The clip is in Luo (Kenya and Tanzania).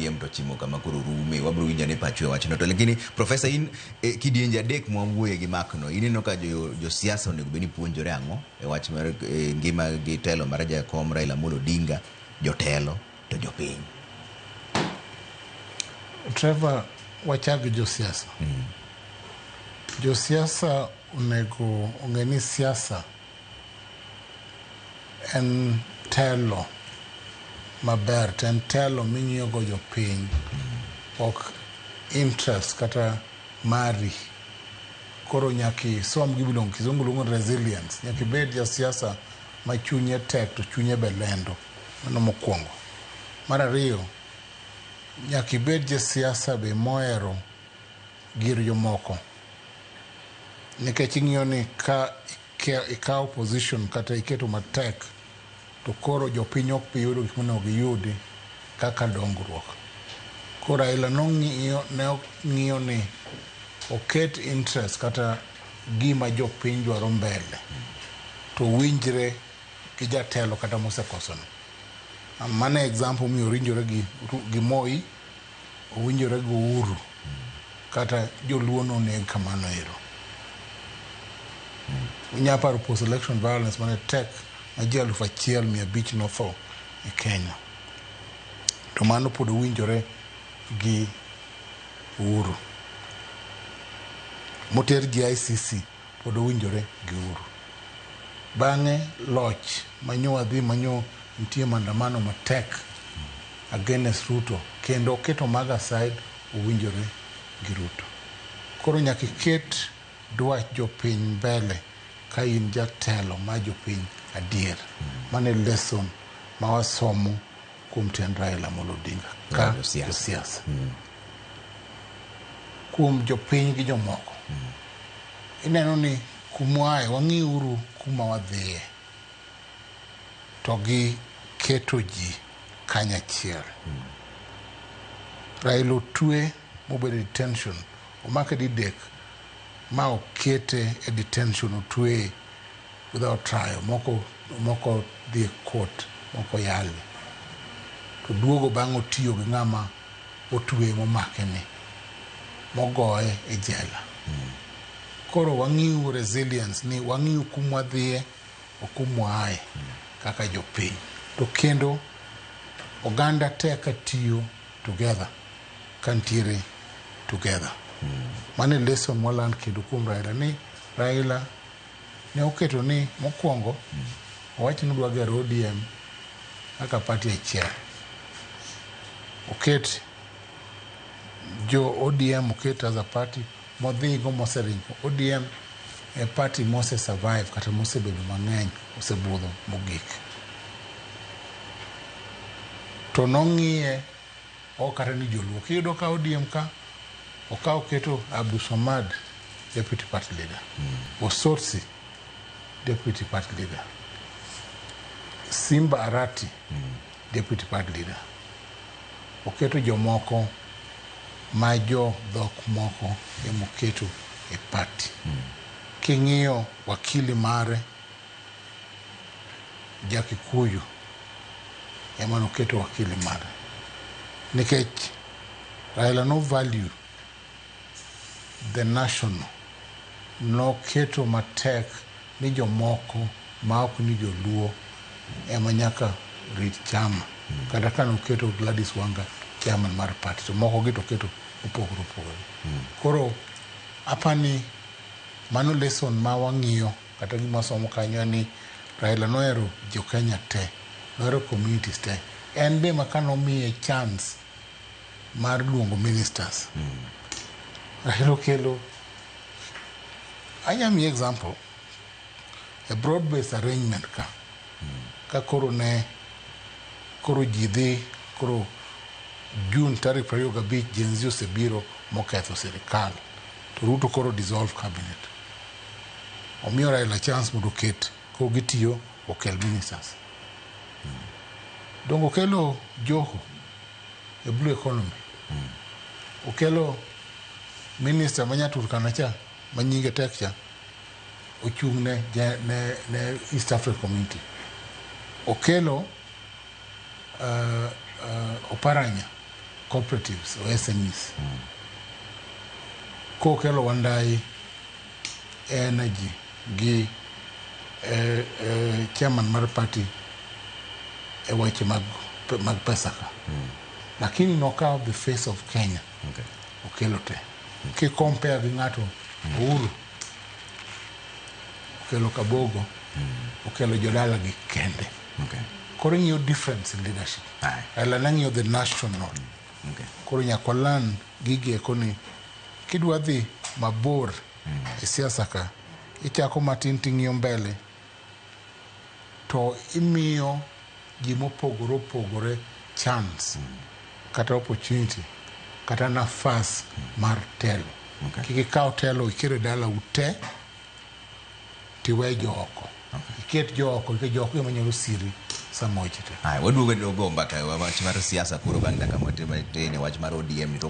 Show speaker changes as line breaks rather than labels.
ODM to chimo kama koro rume wabro winja ne pacho wachno to lakini professor in kidienje adek mwawuoye gi makno ineno ka jo siasa onego beni puonjore ang'o e wach mar ngima gi telo mar jakom Raila Amolo Odinga jotelo to jopiny.
Trevor, wachag jo siasa. Jo siasa onego ong'eni siasa en telo maber, en telo ming'iyo go jopiny, ok interest kata mari. Koro nyaki som gibilong kizungu luongo resilience, nyaki bed ja siasa ma chunye tek to chunye be lendo. Mano mokwongo. Mar ariyo, nyaki bed ja siasa be mohero gir jomoko. Nikech ing'iyo ni ka ikaw position kata iketo matek to koro jopiny ok bi yudo gik monego giyudi kaka dongruok. Koro Raila ne ng'iyo ni oket interest kata gima jopiny dwaro mbele to winjre gi jatelo kata mosekosono. Mano example mi owinjore gi Moi, owinjore gi Uhuru kata joluo noneg kamano ero. Unya paro post election violence mane tek ma ji 1,500 notho e Kenya. To mano pod owinjore gi Uhuru. Moter gi ICC pod owinjore gi Uhuru. Bang'e loch manyo nitie maandamano matek against Ruto kendo keto maga side owinjore gi Ruto. Koro nyaka ket dwach jopiny mbele ka in jatelo ma jopiny adier. Mane lesson ma wasomo kuom tend Raila Amolo Odinga ka siasa. Kuom jopiny gi jomoko. Ineno ni kumwae wang'i uru kuma wadhiye. To gi keto ji kanyachiel. Raila otwe mobedo detention. Omake didek ma okete e detention otwe without trial. Moko dhi court, moko yali. To duogo bang' otiyo gi ng'ama otwe momake ni. Mogoye e jela. Koro wang'iu resilience ni wang'iu kuma dhiye okumwae kaka jopiny. To kendo oganda te katiyo together kantiere together. Mane lesson moland kendo kuom Raila ni Raila ne oketo ni mokwongo owacho ni dwa gero ODM kaka party achiel. Oket jo ODM oket as a party modhigo moseringo. ODM e party mose survive kata mosebedo mang'eny osebudho mogik. To nong'iye okata ni joluo. Kiyudo ka ODM ka okaw keto Abdul Samad deputy party leader. Osotsi deputy party leader. Simba Arati deputy party leader. Oketo jomoko ma jo dhok moko emoketo e party. King'iyo wakili mare Jakikuyu ema noketo wakili mare. Nikech Raila no value the national. No keto matek ni jomoko ma ok ni joluo ema nyaka rit chama. Kata ka noketo Gladys Wanga chairman mar party. To moko gi to keto opogore. Koro apani mano lesson ma wang'iyo kata gima somo kanyo ni Raila nohero jo Kenya te. Nohero communities te. En be makano miye chance mar luongo ministers. Raila kelo anyami example a broad based arrangement ka koro jidhi koro June 25 Gen Z osebiro moketho sirikal. To Ruto koro dissolve cabinet. Omiyo Raila chance mondo ket ko gitiyo okel ministers. Dongo kelo Joho e blue economy. Okelo minister manyaturkana cha manyinge tek cha ochung ne East African Community. Okelo Oparanya cooperatives or SMEs. Kokelo wandai energy gi chairman mar party e weche mag pesa ka. Lakini nokawo the face of Kenya. Okelo te. Ki compare gi ng'ato Uhuru. Okelo Kabogo. Okelo jodala gi kende. Koro ng'iyo difference in leadership. Ela nang'iyo the national. Koro nyakwalan gigi ekoni kidwa dhi mabor e siasa ka ichako matin ting'iyo mbele to imiyo ji mopogore opogore chance kata opportunity kata nafas mar telo. Kik ikaw telo ikire dala ute tiwe jooko. Iket jooko nikech jooko ema nyalo siri samoche te.
Waduogo mbaka wach mar siasa koro bang' dakika matin wach mar ODM